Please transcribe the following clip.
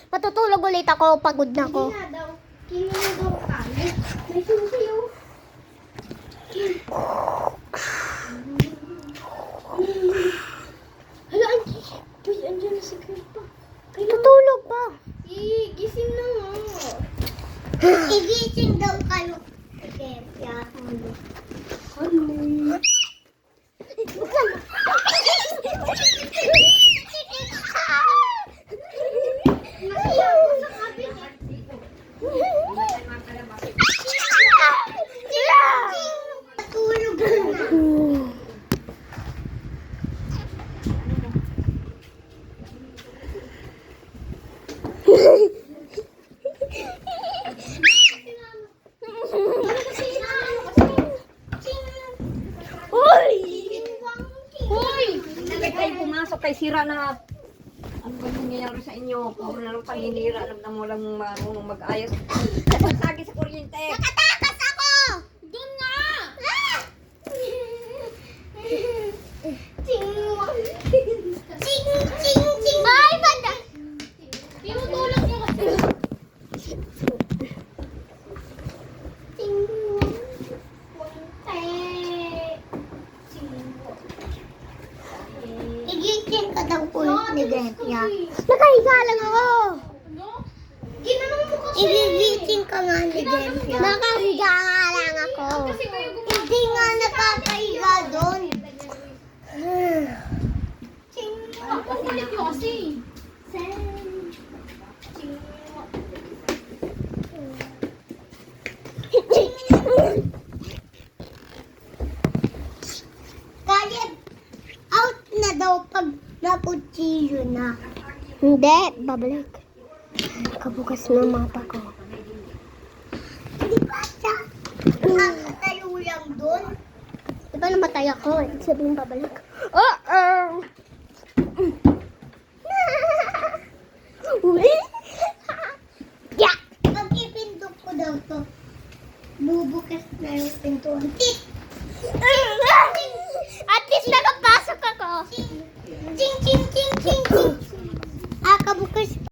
Matutulog ulit ako. Pagod na ako. Hindi na daw. Kino na daw kami. May susi oh. Hala, andyan na si Grandpa. Tutulog pa. Gising na nga. Igising daw kayo. Okay, Ano? Nasiyaw ko sa cabinet. Tulog na. Ay, pumasok kay sira na. Ano ba nangyayari sa inyo? Puro na lang paninira. Alam na mo lang marunong mag-ayos. Sagi sa kuryente. Nakatakas ako! Doon nga! Ching, ching, ching! Ay, banda! Tinutulak niyo kasi. Igising ka daw ulit ni Gempia. Nakahiga lang ako. Ano? Ginanong mo kasi. Igigising ka nga ni Gempia. Nakahiga nga lang ako. Kasi kayo gumagawa. Hindi nga nakakahiga doon. Ang kukulit niyo kasi. Kalib, out na daw pag naputsiyo na. Hindi, babalik. Kabukas na mapa ko. Hindi pa siya. Nakatayo lang doon. Di ba namatay ako? Ibig sabihin babalik. Uh-oh! Uli! Yeah! Pag ipindok ko daw to, bubukas na yung pintuan. At least nakapasok ako. Ching, ching, ching, ching, ching. Ah, kabukas